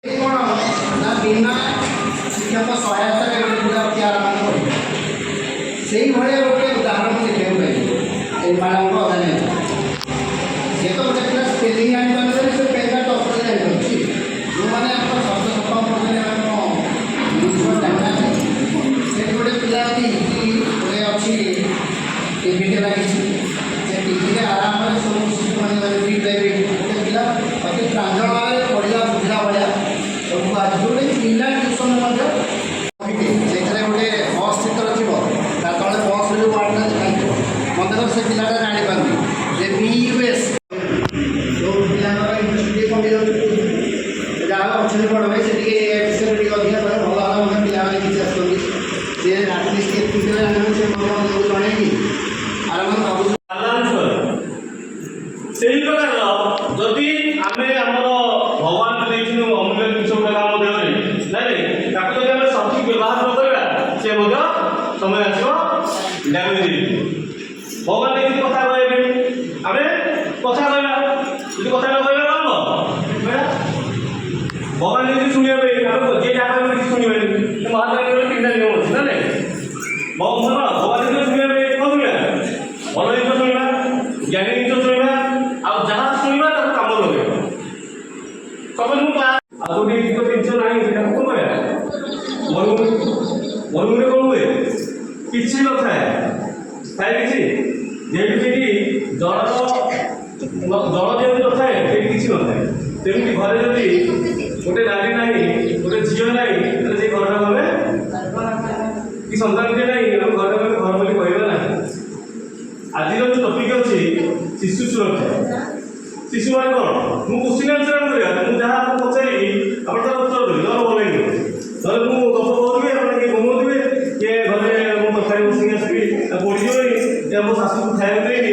କ'ଣ ନା ବିନା ଶିକ୍ଷକ ସହାୟତାରେ ଗୋଟେ ପିଲା ରଖିବା ଆରମ୍ଭ କରିବ। ସେଇଭଳିଆ ଗୋଟେ ଉଦାହରଣ ଦେଖିବାକୁ ପାଇବ ଏଇ ମ୍ୟାଡ଼ାମଙ୍କ ଅଧ୍ୟୟନ। ସେ ତ ଗୋଟେ ପିଲା ସ୍ପେଲିଂ ଜାଣିପାରୁଥିଲେ, ସେ ପେନ୍ଟା ଟପର ଜାଣିପାରୁଛି। ଯେଉଁମାନେ ଆମର ଶବ୍ଦ ସଫା କରୁଛନ୍ତି ଜାଣିନାହାନ୍ତି, ସେଠି ଗୋଟେ ପିଲା ଗୋଟେ ଅଛି ଟିଭିଟେ ଲାଗିଛି। ସେ ଟିଭିରେ ଆରାମରେ ସବୁ ଶିଶୁମାନେ ଗୋଟେ ପିଲା ଅତି ପ୍ରାଞ୍ଜଳ ଭାବରେ ପଢ଼ିଲା ବୁଝିଲା ଭଳିଆ ସବୁ ଆଜି ଗୋଟେ ପିଲା ଟ୍ୟୁସନ୍ ମଧ୍ୟ ସେଇଥିରେ ଗୋଟେ ବସ୍ ଚିତ୍ର ଥିବ, ତା ତଳେ ବସ୍ରେ ଯେଉଁ ୱାର୍ଡ଼ଟା ଦେଖାଯିବ ମନେକର ସେ ପିଲାଟା ଜାଣିପାରୁନି ଯେ BUS ଯେଉଁ ପିଲାଙ୍କର ଇଣ୍ଟରେଷ୍ଟ ଟିକେ କମିଯାଉଛି, ଯାହା ଅଛନ୍ତି ବଡ଼ ଭାଇ ସେ ଟିକେ ବିଷୟରେ ଟିକେ ଅଧିକା କରେ ଭଲ ଭାବରେ ମଧ୍ୟ ପିଲାମାନେ କିଛି ଆସୁଛନ୍ତି। ସେ ଆଟଲିଷ୍ଟ ଏତିକି ଜାଣିବେ ସେ ମନକୁ ଜଣେଇକି ଆରାମ ଭାବୁଛୁ। ସେହି ପ୍ରକାର ଯଦି ଆମେ ଆମର ଭଗବାନ ଦେଇଛୁ ଅମୂଲ୍ୟ ଜିନିଷ ଗୁଡ଼ାକ ଆମ ଦେହରେ ନାଇଁ ତାକୁ ଯଦି ଆମେ ସଠିକ୍ ବ୍ୟବହାର ନ କରିବା ସେ ମଧ୍ୟ ସମୟ ଆସିବ ଡ୍ୟାମେଜ୍ ହେଇଯିବ। ଭଗବାନ ଦେଇଛି କଥା କହିବା ପାଇଁ, ଆମେ କଥା କହିବା, ଯଦି କଥା ନ କହିବା କ'ଣ ହେବ? ଭଗବାନ ଦେଇଛି ଶୁଣିବା ପାଇଁ, ଆମେ ଯିଏ ଯାହା କହିବ କିଛି ଶୁଣିବାନି। ମହାତ୍ମାଙ୍କର ତିନିଟା ନିୟମ ଅଛି ନା ନାଇଁ? ଭଗବାନ ଦେଇଛି ଶୁଣିବା ପାଇଁ କ'ଣ ଶୁଣିବା? ଭଲ ଜିନିଷ ଶୁଣିବା, ଜ୍ଞାନୀ ଜିନିଷ ଶୁଣିବା, ଆଉ ଯାହା ଶୁଣିବା ତାକୁ କାମ ଲଗେଇବା। ସବୁ ମୁଁ ଆଉ ଗୋଟେ ଜିନିଷ ନାହିଁ ସେଟାକୁ କ'ଣ କହିବା? ମରୁଭୂମିରେ କ'ଣ ହୁଏ? କିଛି ନଥାଏ, ଥାଏ କିଛି ଯେହେତୁ ସେଠି ଜଳ ଯେହେତୁ ନଥାଏ ସେଠି କିଛି ନଥାଏ। ସେମିତି ଘରେ ଯଦି ଗୋଟେ ନାରୀ ନାହିଁ, ଗୋଟେ ଝିଅ ନାହିଁ, ତାହେଲେ ସେଇ ଘରଟା ଗଲେ କି ସନ୍ତାନଟିଏ ନାହିଁ, ଆମେ ଘରେ ଗଲେ ଘର ବୋଲି କହିବା ନାହିଁ। ଆଜିର ଯେଉଁ ଟପିକ୍ ଅଛି ଶିଶୁ ସୁରକ୍ଷା। ଶିଶୁମାନେ କ'ଣ ମୁଁ କୋଶ୍ଚିନ୍ ଆନ୍ସର୍ କରିବା, ମୁଁ ଯାହା ପଚାରିବି ଆପଣ ତାର ଉତ୍ତର ଦେବେ, ନହେଲେ ଭଲ ଲାଗିବ। ନହେଲେ ମୁଁ ଗପ କହୁଥିବି, ଆପଣ କିଏ କମଉଥିବେ, କିଏ ଘରେ ମୁଁ ତରକାରୀ ବସିକି ଆସିବି ପଡ଼ିଯିବନି, ମୋ ଶାଶୁକୁ ଖାଇବାକୁ ଦେଇନି,